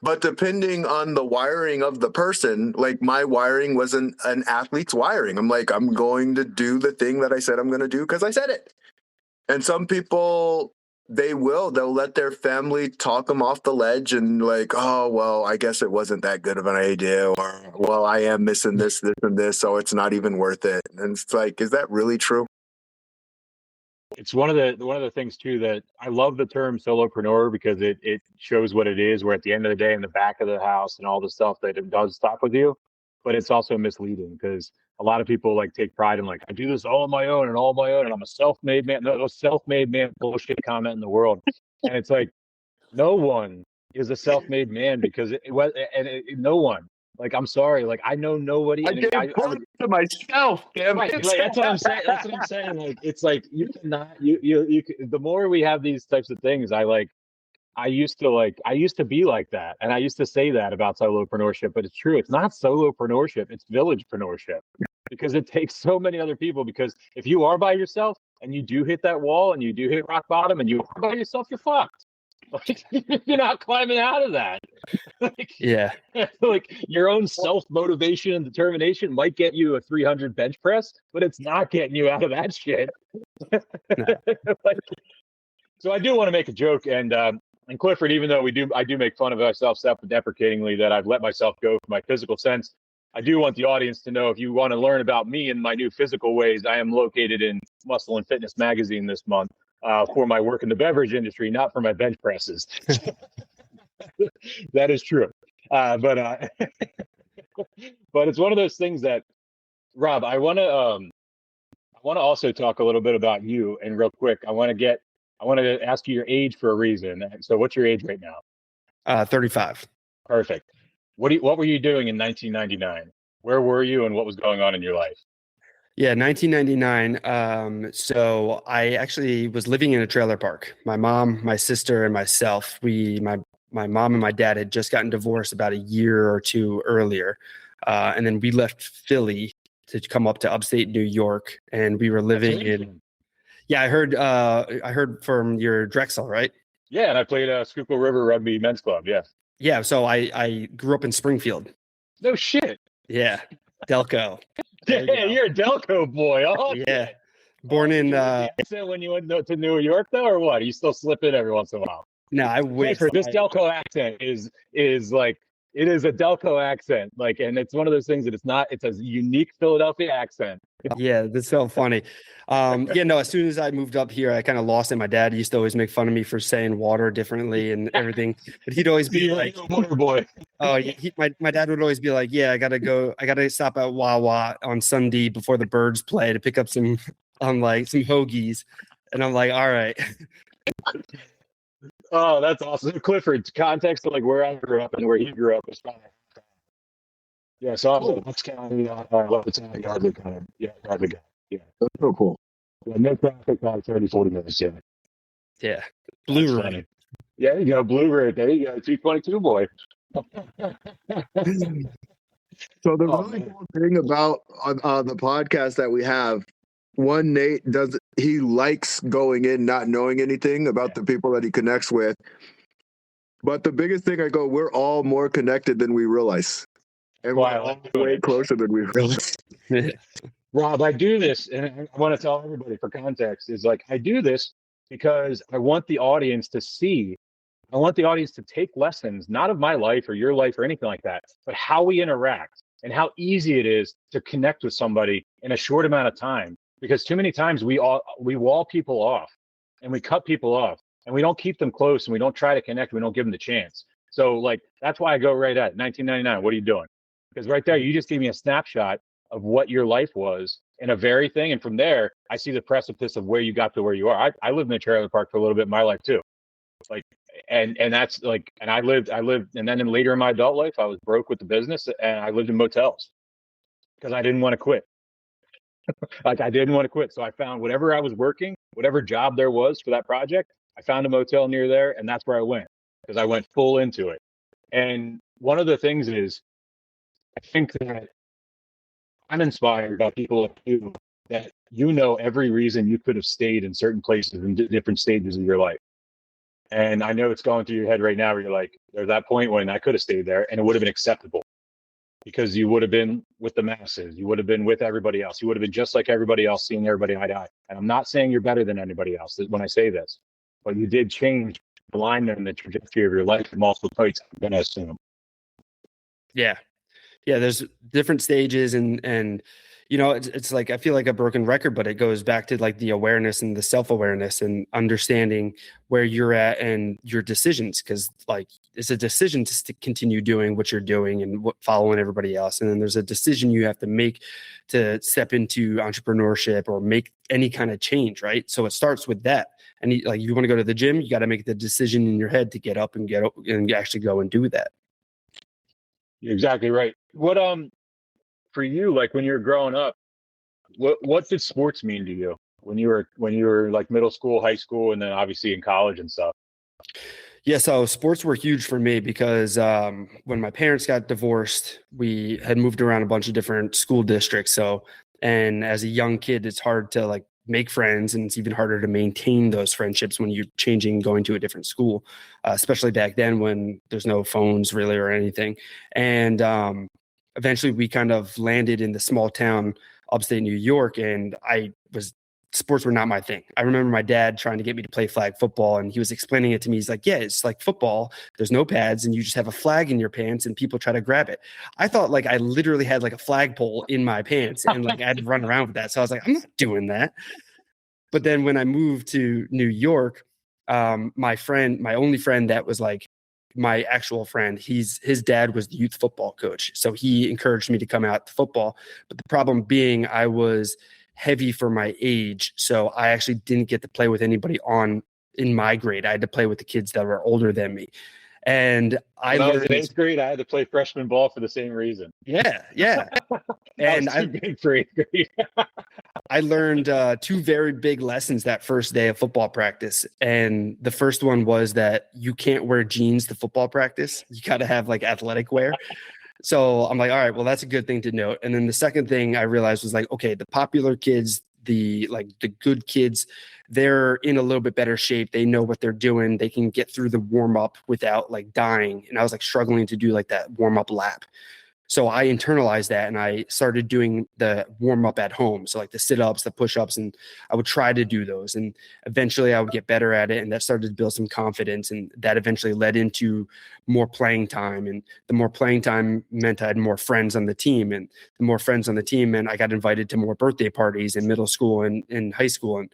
But depending on the wiring of the person, like my wiring wasn't an athlete's wiring. I'm like, I'm going to do the thing that I said I'm going to do because I said it. And some people, they'll let their family talk them off the ledge and like, oh, well, I guess it wasn't that good of an idea. Or, well, I am missing this, and this, so it's not even worth it. And it's like, is that really true? It's one of the things too that I love the term solopreneur, because it shows what it is. Where at the end of the day, in the back of the house and all the stuff that it does stop with you, but it's also misleading, because a lot of people like take pride in like, I do this all on my own, and I'm a self-made man. No, self-made man bullshit comment in the world, and it's like no one is a self-made man, because no one. Like, I'm sorry. Like, I know nobody. I can't prove it to myself. Damn right, it. like, that's what I'm saying. That's what I'm saying. Like, it's like you cannot. You. The more we have these types of things, I used to be like that, and I used to say that about solopreneurship. But it's true. It's not solopreneurship. It's villagepreneurship, because it takes so many other people. Because if you are by yourself and you do hit that wall and you do hit rock bottom and you are by yourself, you're fucked. Like, you're not climbing out of that. Like, yeah. Like your own self-motivation and determination might get you a 300 bench press, but it's not getting you out of that shit. No. Like, so I do want to make a joke, and Clifford, even though I do make fun of myself self-deprecatingly that I've let myself go for my physical sense, I do want the audience to know, if you want to learn about me and my new physical ways, I am located in Muscle and Fitness magazine this month. For my work in the beverage industry, not for my bench presses. That is true. But it's one of those things that, Rob, I want to also talk a little bit about you. And real quick, I want to ask you your age for a reason. So what's your age right now? 35. Perfect. What were you doing in 1999? Where were you, and what was going on in your life? Yeah, 1999. So I actually was living in a trailer park. My mom, my sister, and myself. My mom and my dad had just gotten divorced about a year or two earlier, and then we left Philly to come up to upstate New York, and we were living in. Yeah, I heard from your Drexel, right? Yeah, and I played Schuylkill River Rugby Men's Club. Yeah. Yeah, so I grew up in Springfield. No shit. Yeah, Delco. Yeah, you're a Delco boy. Oh, yeah. Born in accent when you went to New York, though, or what? You still slip in every once in a while? No, I wish. This Delco accent is like, it is a Delco accent, like, and it's one of those things that it's a unique Philadelphia accent. Yeah, that's so funny. Yeah, no, as soon as I moved up here, I kind of lost it. My dad used to always make fun of me for saying water differently and everything, but he'd always be like, "Water boy." Oh, my dad would always be like, "Yeah, I gotta stop at Wawa on Sunday before the Birds play to pick up some hoagies," and I'm like, "All right." Oh, that's awesome. Clifford, context of like where I grew up and where he grew up was fine. Yeah, so I'm in Bucks County, Levittown, Yardley kind of. Yeah, Yardley guy. Yeah, that's so cool. Yeah, no traffic, about 30, 40 minutes. Yeah. Yeah. Blue Ray. Yeah, you go, Blue Ray. There you go, 222 boy. So the really cool thing about the podcast that we have, Nate he likes going in not knowing anything about the people that he connects with. But the biggest thing, we're all more connected than we realize. And we're all way closer than we realize. Rob, I do this, and I want to tell everybody for context, is like I do this because I want the audience to see, I want the audience to take lessons, not of my life or your life or anything like that, but how we interact and how easy it is to connect with somebody in a short amount of time. Because too many times we wall people off and we cut people off and we don't keep them close and we don't try to connect. We don't give them the chance. So like, that's why I go right at 1999. What are you doing? Because right there, you just gave me a snapshot of what your life was in a very thing. And from there, I see the precipice of where you got to where you are. I lived in a trailer park for a little bit in my life too. Like, and that's like, and I lived, and then later in my adult life, I was broke with the business and I lived in motels because I didn't want to quit. Like I didn't want to quit. So I found whatever I was working, whatever job there was for that project, I found a motel near there and that's where I went because I went full into it. And one of the things is, I think that I'm inspired by people like you that you know every reason you could have stayed in certain places in different stages of your life. And I know it's going through your head right now where you're like, there's that point when I could have stayed there and it would have been acceptable because you would have been with the masses. You would have been with everybody else. You would have been just like everybody else, seeing everybody eye to eye. And I'm not saying you're better than anybody else when I say this, but you did change the alignment and the trajectory of your life at multiple points, I'm going to assume. Yeah. There's different stages and you know, it's like, I feel like a broken record, but it goes back to like the awareness and the self-awareness and understanding where you're at and your decisions. Cause like it's a decision to continue doing what you're doing and following everybody else. And then there's a decision you have to make to step into entrepreneurship or make any kind of change. Right. So it starts with that. And like, you want to go to the gym, you got to make the decision in your head to get up and and actually go and do that. You're exactly right. What, for you, like when you were growing up, what did sports mean to you when you were like middle school, high school, and then obviously in college and stuff? Yeah, so sports were huge for me because when my parents got divorced, we had moved around a bunch of different school districts. So, and as a young kid, it's hard to like make friends, and it's even harder to maintain those friendships when you're going to a different school, especially back then when there's no phones really or anything. And eventually we kind of landed in the small town upstate New York, and sports were not my thing. I remember my dad trying to get me to play flag football, and he was explaining it to me. He's like, yeah, it's like football. There's no pads and you just have a flag in your pants and people try to grab it. I thought like I literally had like a flagpole in my pants and like I had to run around with that. So I was like, I'm not doing that. But then when I moved to New York, my only friend that was like my actual friend, his dad was the youth football coach. So he encouraged me to come out to football. But the problem being I was heavy for my age. So I actually didn't get to play with anybody in my grade. I had to play with the kids that were older than me. And when I was in 8th grade, I had to play freshman ball for the same reason. Yeah. And I was too big for 8th grade. I learned two very big lessons that first day of football practice. And the first one was that you can't wear jeans to football practice. You got to have like athletic wear. So I'm like, all right, well, that's a good thing to note. And then the second thing I realized was like, okay, the popular kids, the good kids, they're in a little bit better shape. They know what they're doing. They can get through the warm up without like dying. And I was like struggling to do like that warm up lap. So I internalized that and I started doing the warm up at home. So like the sit ups, the push ups, and I would try to do those. And eventually I would get better at it. And that started to build some confidence. And that eventually led into more playing time. And the more playing time meant I had more friends on the team. And the more friends on the team meant I got invited to more birthday parties in middle school and in high school.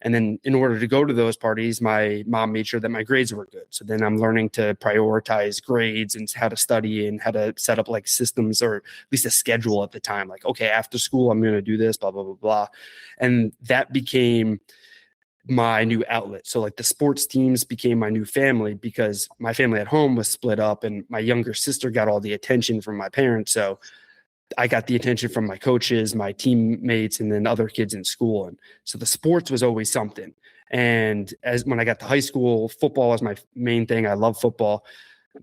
And then in order to go to those parties, my mom made sure that my grades were good. So then I'm learning to prioritize grades and how to study and how to set up like systems or at least a schedule at the time. Like, okay, after school, I'm going to do this, blah, blah, blah, blah. And that became my new outlet. So like the sports teams became my new family because my family at home was split up and my younger sister got all the attention from my parents. So I got the attention from my coaches, my teammates, and then other kids in school. And so the sports was always something. And when I got to high school, football was my main thing. I love football.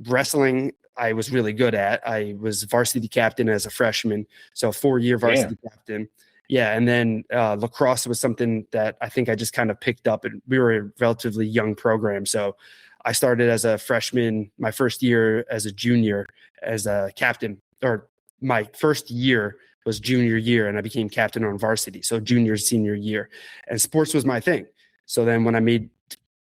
Wrestling, I was really good at. I was varsity captain as a freshman. So 4-year varsity captain. Yeah. And then lacrosse was something that I think I just kind of picked up, and we were a relatively young program. So I started as a freshman, my first year as a junior, as a captain, or my first year was junior year, and I became captain on varsity. So junior, senior year, and sports was my thing. So then when I made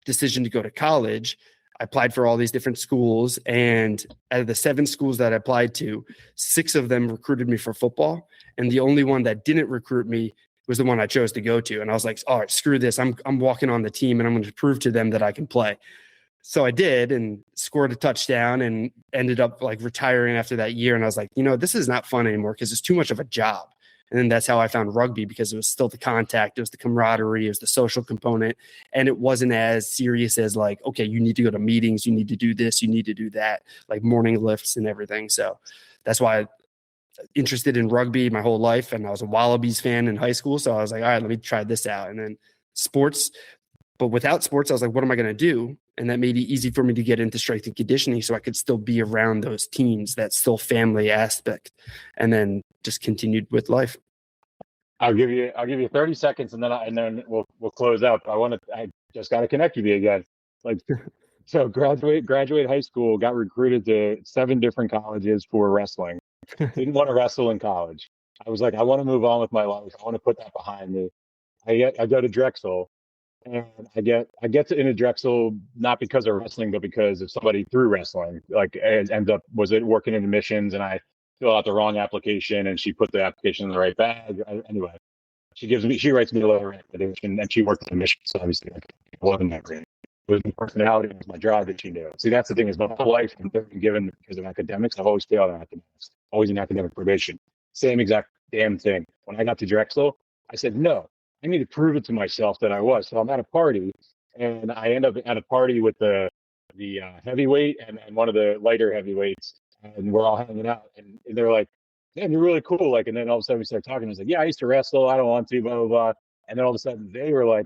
decision to go to college, I applied for all these different schools, and out of the 7 schools that I applied to, 6 of them recruited me for football, and the only one that didn't recruit me was the one I chose to go to. And I was like, all right, screw this. I'm walking on the team, and I'm going to prove to them that I can play. So I did, and scored a touchdown, and ended up like retiring after that year. And I was like, this is not fun anymore because it's too much of a job. And then that's how I found rugby, because it was still the contact, it was the camaraderie, it was the social component. And it wasn't as serious as like, okay, you need to go to meetings, you need to do this, you need to do that, like morning lifts and everything. So that's why I'm interested in rugby my whole life. And I was a Wallabies fan in high school. So I was like, all right, let me try this out. And then sports. But without sports, I was like, what am I going to do? And that made it easy for me to get into strength and conditioning, so I could still be around those teams, that still family aspect, and then just continued with life. I'll give you 30 seconds, and then we'll close out. I just got to connect with you again. Like, so graduate high school, got recruited to 7 different colleges for wrestling. Didn't want to wrestle in college. I was like, I want to move on with my life. I want to put that behind me. I go to Drexel. And I get into Drexel not because of wrestling, but because of somebody through wrestling. Like, it was it working in admissions, and I fill out the wrong application, and she put the application in the right bag. Anyway, she writes me a letter of recommendation, and she worked in admissions, so obviously it wasn't that great. It was my personality, it was my job that she knew. See, that's the thing, is my whole life I've been given because of academics. I've always failed on academics, always in academic probation. Same exact damn thing. When I got to Drexel, I said no. I need to prove it to myself that I was. So I'm at a party, and I end up at a party with the heavyweight and one of the lighter heavyweights, and we're all hanging out. And they're like, "Man, you're really cool." Like, and then all of a sudden we start talking. I was like, "Yeah, I used to wrestle. I don't want to." Blah blah blah. And then all of a sudden they were like,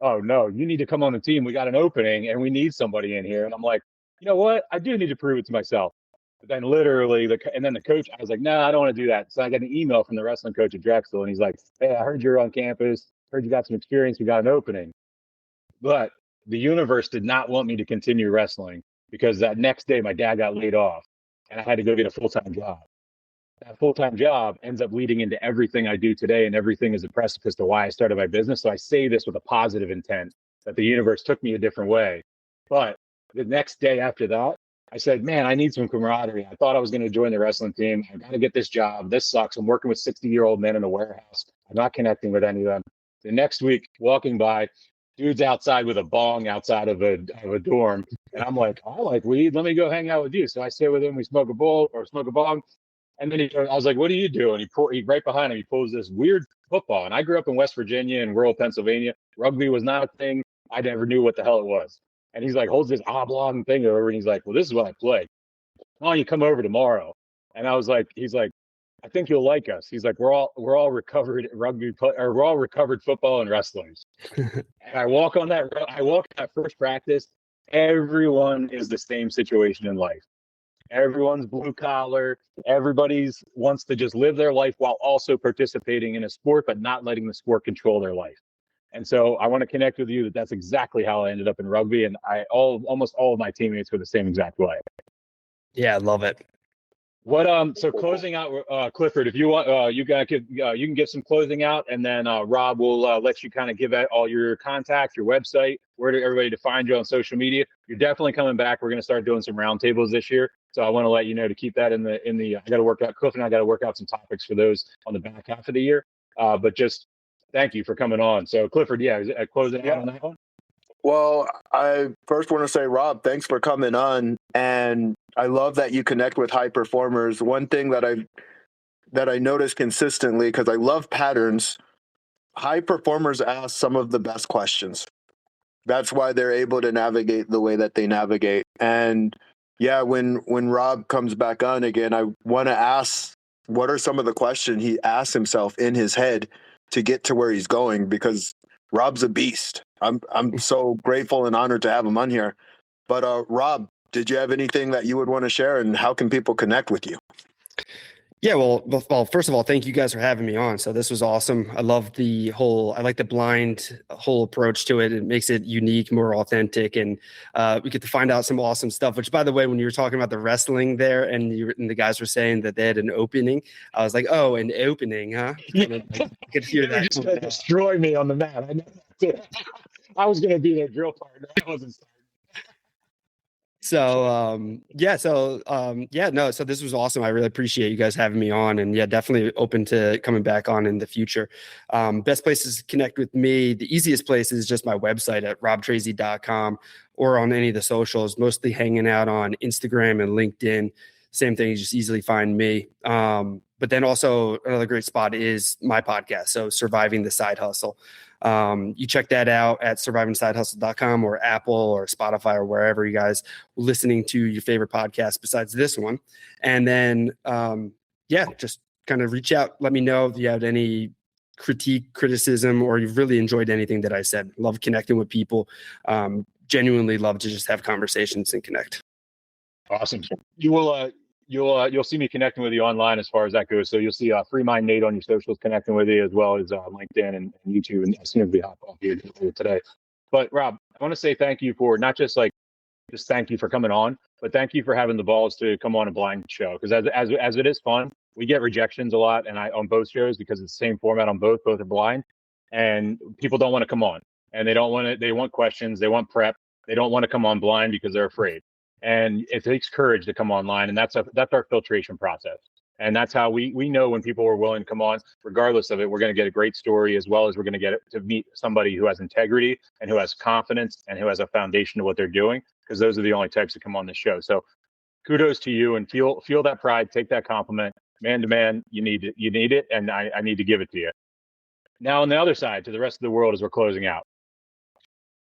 "Oh no, you need to come on the team. We got an opening, and we need somebody in here." And I'm like, "You know what? I do need to prove it to myself." But then literally, the coach, I was like, "No, I don't want to do that." So I got an email from the wrestling coach at Drexel, and he's like, "Hey, I heard you're on campus. Heard you got some experience. We got an opening." But the universe did not want me to continue wrestling, because that next day my dad got laid off, and I had to go get a full-time job. That full-time job ends up leading into everything I do today, and everything is a precipice to why I started my business. So I say this with a positive intent, that the universe took me a different way. But the next day after that, I said, man, I need some camaraderie. I thought I was going to join the wrestling team. I got to get this job. This sucks. I'm working with 60-year-old men in a warehouse. I'm not connecting with any of them. The next week, walking by, dude's outside with a bong outside of a dorm. And I'm like, I like weed. Let me go hang out with you. So I sit with him. We smoke a bong. And then I was like, what do you do? And he right behind him, he pulls this weird football. And I grew up in West Virginia and rural Pennsylvania. Rugby was not a thing. I never knew what the hell it was. And he's like, holds this oblong thing over, and he's like, well, this is what I play. Why don't you come over tomorrow? And I was like, he's like, I think you'll like us. He's like, we're all recovered rugby, or we're all recovered football and wrestlers. And I walk that first practice. Everyone is the same situation in life. Everyone's blue collar. Everybody's wants to just live their life while also participating in a sport, but not letting the sport control their life. And so I want to connect with you that's exactly how I ended up in rugby. And almost all of my teammates were the same exact way. Yeah, I love it. So closing out, Clifford, if you want, you can give some closing out, and then Rob will let you kind of give out all your contacts, your website, where to everybody to find you on social media. You're definitely coming back. We're going to start doing some roundtables this year, so I want to let you know to keep that in the. I got to work out. Cliff and I got to work out some topics for those on the back half of the year. But just thank you for coming on. So Clifford, closing out on that one. Well, I first want to say, Rob, thanks for coming on. And I love that you connect with high performers. One thing that I notice consistently, because I love patterns, high performers ask some of the best questions. That's why they're able to navigate the way that they navigate. And yeah, when Rob comes back on again, I want to ask, what are some of the questions he asks himself in his head to get to where he's going? Because Rob's a beast. I'm so grateful and honored to have him on here. But Rob, did you have anything that you would want to share, and how can people connect with you? Yeah, well, first of all, thank you guys for having me on. So this was awesome. I love I like the blind whole approach to it. It makes it unique, more authentic, and we get to find out some awesome stuff. Which, by the way, when you were talking about the wrestling there, and the guys were saying that they had an opening, I was like, oh, an opening, huh? I could hear that. Just gonna destroy me on the mat. I know. I was gonna be their drill partner. I wasn't starting. So so this was awesome. I really appreciate you guys having me on, and yeah, definitely open to coming back on in the future. Best places to connect with me, the easiest place is just my website at robtrazy.com or on any of the socials, mostly hanging out on Instagram and LinkedIn. Same thing, you just easily find me. But then also another great spot is my podcast, so Surviving the Side Hustle. You check that out at survivingsidehustle.com or Apple or Spotify or wherever you guys are listening to your favorite podcast besides this one. And then, just kind of reach out. Let me know if you have any criticism, or you've really enjoyed anything that I said. Love connecting with people. Genuinely love to just have conversations and connect. Awesome. You'll see me connecting with you online as far as that goes. So you'll see Free Mind Nate on your socials connecting with you, as well as LinkedIn and YouTube. And as soon as we hop off here today. But Rob, I want to say thank you for not just thank you for coming on, but thank you for having the balls to come on a blind show. Because as it is fun, we get rejections a lot, and on both shows, because it's the same format on both are blind, and people don't want to come on, and they want questions, they want prep, they don't want to come on blind because they're afraid. And it takes courage to come online, and that's our filtration process. And that's how we know when people are willing to come on. Regardless of it, we're going to get a great story, as well as we're going to get to meet somebody who has integrity and who has confidence and who has a foundation to what they're doing, because those are the only types that come on the show. So kudos to you, and feel that pride, take that compliment. Man to man, you need it, and I need to give it to you. Now, on the other side, to the rest of the world, as we're closing out,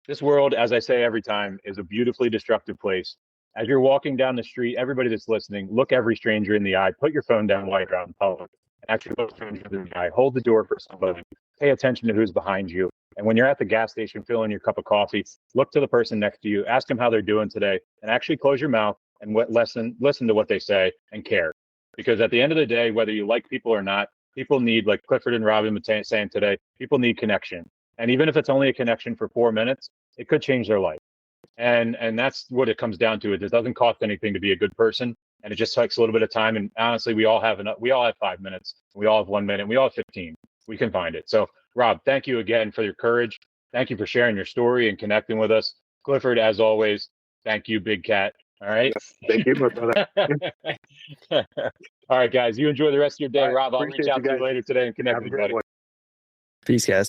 this world, as I say every time, is a beautifully destructive place. As you're walking down the street, everybody that's listening, look every stranger in the eye, put your phone down while you're out in public, actually look a stranger in the eye, hold the door for somebody, pay attention to who's behind you. And when you're at the gas station filling your cup of coffee, look to the person next to you, ask them how they're doing today, and actually close your mouth and listen to what they say and care. Because at the end of the day, whether you like people or not, people need, like Clifford and Rob were saying today, people need connection. And even if it's only a connection for 4 minutes, it could change their life. And that's what it comes down to. It doesn't cost anything to be a good person, and it just takes a little bit of time. And honestly, we all have 5 minutes, we all have 1 minute, we all have 15. We can find it. So Rob, thank you again for your courage. Thank you for sharing your story and connecting with us. Clifford, as always, thank you, Big Cat. All right. Yes, thank you, my brother. All right, guys, you enjoy the rest of your day. All right, Rob, I'll reach out to you later today and connect Have a with great you, buddy. one. Peace, guys.